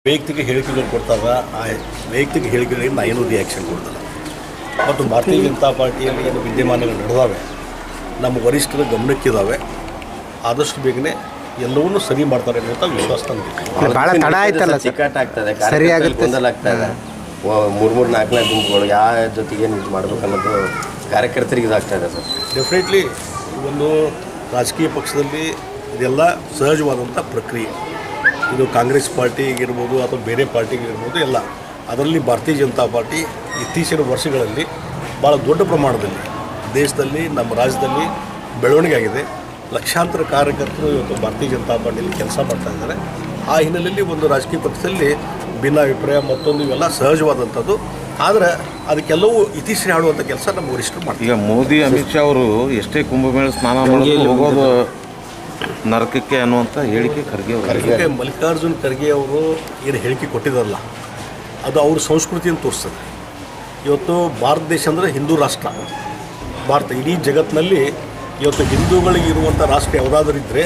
ವೈಯಕ್ತಿಕ ಹೇಳಿಕೆಗಳು ಕೊಡ್ತಾಗ ಆ ವೈಯಕ್ತಿಕ ಹೇಳಿಕೆಗಳಿಗೆ ನಾ ಏನೂ ರಿಯಾಕ್ಷನ್ ಕೊಡ್ತಲ್ಲ. ಮತ್ತು ಭಾರತೀಯ ಜನತಾ ಪಾರ್ಟಿಯಲ್ಲಿ ಏನು ವಿದ್ಯಮಾನಗಳು ನಡೆದಾವೆ, ನಮ್ಮ ವರಿಷ್ಠರ ಗಮನಕ್ಕಿದ್ದಾವೆ. ಆದಷ್ಟು ಬೇಗನೆ ಎಲ್ಲವನ್ನೂ ಸರಿ ಮಾಡ್ತಾರೆ ಅನ್ನೋಂಥ ವಿಶ್ವಾಸ ನನಗೆ. ಭಾಳ ತಡ ಆಯ್ತಲ್ಲ, ಚಿಕಾಟ್ ಆಗ್ತದೆ, ಗೊಂದಲ ಆಗ್ತದೆ. 3-4 ಗುಂಪುಗಳು ಯಾವ ಜೊತೆಗೆ ಇದು ಮಾಡ್ಬೇಕು ಅನ್ನೋದು ಕಾರ್ಯಕರ್ತರಿಗೆ ಇದಾಗ್ತಾ ಇದೆ ಸರ್. ಡೆಫಿನೆಟ್ಲಿ ಒಂದು ರಾಜಕೀಯ ಪಕ್ಷದಲ್ಲಿ ಇದೆಲ್ಲ ಸಹಜವಾದಂಥ ಪ್ರಕ್ರಿಯೆ. ಇದು ಕಾಂಗ್ರೆಸ್ ಪಾರ್ಟಿಗಿರ್ಬೋದು ಅಥವಾ ಬೇರೆ ಪಾರ್ಟಿಗಿರ್ಬೋದು ಎಲ್ಲ. ಅದರಲ್ಲಿ ಭಾರತೀಯ ಜನತಾ ಪಾರ್ಟಿ ಇತ್ತೀಚಿನ ವರ್ಷಗಳಲ್ಲಿ ಭಾಳ ದೊಡ್ಡ ಪ್ರಮಾಣದಲ್ಲಿ ದೇಶದಲ್ಲಿ ನಮ್ಮ ರಾಜ್ಯದಲ್ಲಿ ಬೆಳವಣಿಗೆ ಆಗಿದೆ. ಲಕ್ಷಾಂತರ ಕಾರ್ಯಕರ್ತರು ಇವತ್ತು ಭಾರತೀಯ ಜನತಾ ಪಾರ್ಟಿಯಲ್ಲಿ ಕೆಲಸ ಮಾಡ್ತಾ ಇದ್ದಾರೆ. ಆ ಹಿನ್ನೆಲೆಯಲ್ಲಿ ಒಂದು ರಾಜಕೀಯ ಪಕ್ಷದಲ್ಲಿ ಭಿನ್ನಾಭಿಪ್ರಾಯ ಮತ್ತೊಂದು ಇವೆಲ್ಲ ಸಹಜವಾದಂಥದ್ದು. ಆದರೆ ಅದಕ್ಕೆಲ್ಲವೂ ಇತಿಶ್ರೀ ಆಡುವಂಥ ಕೆಲಸ ನಮ್ಮ ವರಿಷ್ಠರು ಮಾಡ್ತಾರೆ. ಈಗ ಮೋದಿ ಅಮಿತ್ ಶಾ ಅವರು ಎಷ್ಟೇ ಕುಂಭಮೇಳ ಸ್ನಾನ ಮಾಡೋದು ಹೋಗೋದು ನರಕಕ್ಕೆ ಅನ್ನುವಂಥ ಹೇಳಿಕೆ ಖರ್ಗೆ ಮಲ್ಲಿಕಾರ್ಜುನ್ ಖರ್ಗೆ ಅವರು ಏನು ಹೇಳಿಕೆ ಕೊಟ್ಟಿದ್ದಾರಲ್ಲ, ಅದು ಅವ್ರ ಸಂಸ್ಕೃತಿಯನ್ನು ತೋರಿಸ್ತದೆ. ಇವತ್ತು ಭಾರತ ದೇಶ ಅಂದರೆ ಹಿಂದೂ ರಾಷ್ಟ್ರ. ಭಾರತ ಇಡೀ ಜಗತ್ತಿನಲ್ಲಿ ಇವತ್ತು ಹಿಂದೂಗಳಿಗೆ ಇರುವಂಥ ರಾಷ್ಟ್ರ ಯಾವುದಾದ್ರೂ ಇದ್ದರೆ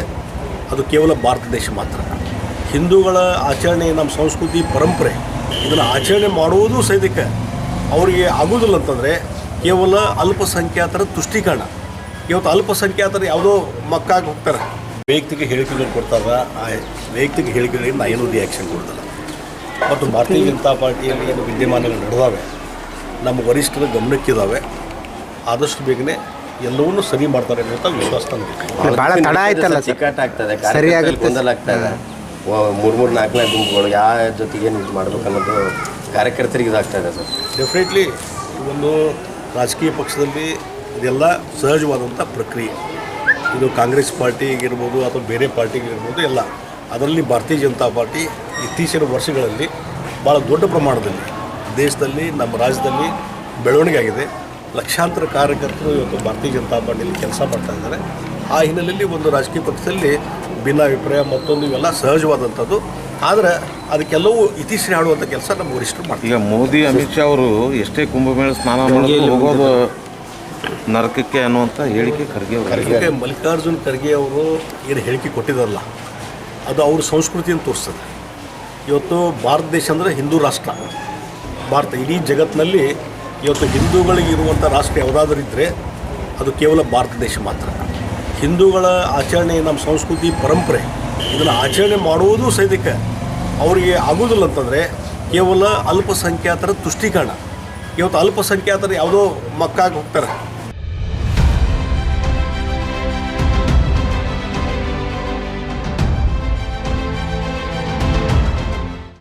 ಅದು ಕೇವಲ ಭಾರತ ದೇಶ ಮಾತ್ರ. ಹಿಂದೂಗಳ ಆಚರಣೆ, ನಮ್ಮ ಸಂಸ್ಕೃತಿ ಪರಂಪರೆ ಇದನ್ನು ಆಚರಣೆ ಮಾಡುವುದೂ ಸಹಿತಕ್ಕೆ ಅವರಿಗೆ ಆಗೋದಿಲ್ಲ ಅಂತಂದರೆ ಕೇವಲ ಅಲ್ಪಸಂಖ್ಯಾತರ ತುಷ್ಟೀಕರಣ. ಇವತ್ತು ಅಲ್ಪಸಂಖ್ಯಾತರು ಯಾವುದೋ ಮಕ್ಕಾಗಿ ಹೋಗ್ತಾರೆ. ವೈಯಕ್ತಿಕ ಹೇಳಿಕೆಗಳು ಕೊಡ್ತಾಗ ಆ ವೈಯಕ್ತಿಕ ಹೇಳಿಕೆಗಳಿಗೆ ನಾ ಏನೂ ರಿಯಾಕ್ಷನ್ ಕೊಡ್ತಲ್ಲ. ಮತ್ತು ಭಾರತೀಯ ಜನತಾ ಪಾರ್ಟಿಯಲ್ಲಿ ಏನು ವಿದ್ಯಮಾನಗಳು ನಡೆದಾವೆ, ನಮ್ಮ ವರಿಷ್ಠರ ಗಮನಕ್ಕಿದ್ದಾವೆ. ಆದಷ್ಟು ಬೇಗನೆ ಎಲ್ಲವನ್ನೂ ಸರಿ ಮಾಡ್ತಾರೆ ಅನ್ನೋಂಥ ವಿಶ್ವಾಸ ನನಗೆ. ಭಾಳ ತಡ ಆಯ್ತಲ್ಲ, ಚಿಕಾಟ್ ಆಗ್ತದೆ, ಗೊಂದಲ ಆಗ್ತದೆ. 3-4 ಗುಂಪುಗಳು ಯಾವ ಜೊತೆಗೆ ಇದು ಮಾಡ್ಬೇಕು ಅನ್ನೋದು ಕಾರ್ಯಕರ್ತರಿಗೆ ಇದಾಗ್ತಾ ಇದೆ ಸರ್. ಡೆಫಿನೆಟ್ಲಿ ಒಂದು ರಾಜಕೀಯ ಪಕ್ಷದಲ್ಲಿ ಇದೆಲ್ಲ ಸಹಜವಾದಂಥ ಪ್ರಕ್ರಿಯೆ. ಇದು ಕಾಂಗ್ರೆಸ್ ಪಾರ್ಟಿಗಿರ್ಬೋದು ಅಥವಾ ಬೇರೆ ಪಾರ್ಟಿಗಿರ್ಬೋದು ಎಲ್ಲ. ಅದರಲ್ಲಿ ಭಾರತೀಯ ಜನತಾ ಪಾರ್ಟಿ ಇತ್ತೀಚಿನ ವರ್ಷಗಳಲ್ಲಿ ಭಾಳ ದೊಡ್ಡ ಪ್ರಮಾಣದಲ್ಲಿ ದೇಶದಲ್ಲಿ ನಮ್ಮ ರಾಜ್ಯದಲ್ಲಿ ಬೆಳವಣಿಗೆ ಆಗಿದೆ. ಲಕ್ಷಾಂತರ ಕಾರ್ಯಕರ್ತರು ಇವತ್ತು ಭಾರತೀಯ ಜನತಾ ಪಾರ್ಟಿಯಲ್ಲಿ ಕೆಲಸ ಮಾಡ್ತಾ ಇದ್ದಾರೆ. ಆ ಹಿನ್ನೆಲೆಯಲ್ಲಿ ಒಂದು ರಾಜಕೀಯ ಪಕ್ಷದಲ್ಲಿ ಭಿನ್ನಾಭಿಪ್ರಾಯ ಮತ್ತೊಂದು ಇವೆಲ್ಲ ಸಹಜವಾದಂಥದ್ದು. ಆದರೆ ಅದಕ್ಕೆಲ್ಲವೂ ಇತಿಶ್ರೀ ಆಡುವಂಥ ಕೆಲಸ ನಮ್ಮ ವರಿಷ್ಠರು ಮಾಡ್ತಾರೆ. ಈಗ ಮೋದಿ ಅಮಿತ್ ಶಾ ಅವರು ಎಷ್ಟೇ ಕುಂಭಮೇಳ ಸ್ನಾನ ಮಾಡೋದು ಹೋಗೋದು ನರಕಕ್ಕೆ ಅನ್ನುವಂಥ ಹೇಳಿಕೆ ಖರ್ಗೆ ಮಲ್ಲಿಕಾರ್ಜುನ್ ಖರ್ಗೆ ಅವರು ಏನು ಹೇಳಿಕೆ ಕೊಟ್ಟಿದ್ದಾರಲ್ಲ, ಅದು ಅವ್ರ ಸಂಸ್ಕೃತಿಯನ್ನು ತೋರಿಸ್ತದೆ. ಇವತ್ತು ಭಾರತ ದೇಶ ಅಂದರೆ ಹಿಂದೂ ರಾಷ್ಟ್ರ. ಭಾರತ ಇಡೀ ಜಗತ್ತಿನಲ್ಲಿ ಇವತ್ತು ಹಿಂದೂಗಳಿಗೆ ಇರುವಂಥ ರಾಷ್ಟ್ರ ಯಾವುದಾದ್ರೂ ಇದ್ದರೆ ಅದು ಕೇವಲ ಭಾರತ ದೇಶ ಮಾತ್ರ. ಹಿಂದೂಗಳ ಆಚರಣೆ, ನಮ್ಮ ಸಂಸ್ಕೃತಿ ಪರಂಪರೆ ಇದನ್ನು ಆಚರಣೆ ಮಾಡುವುದೂ ಸಹಿತಕ್ಕೆ ಅವರಿಗೆ ಆಗೋದಿಲ್ಲ ಅಂತಂದರೆ ಕೇವಲ ಅಲ್ಪಸಂಖ್ಯಾತರ ತುಷ್ಟೀಕರಣ. ಇವತ್ತು ಅಲ್ಪಸಂಖ್ಯಾತರು ಯಾವುದೋ ಮಕ್ಕಾಗಿ ಹೋಗ್ತಾರೆ.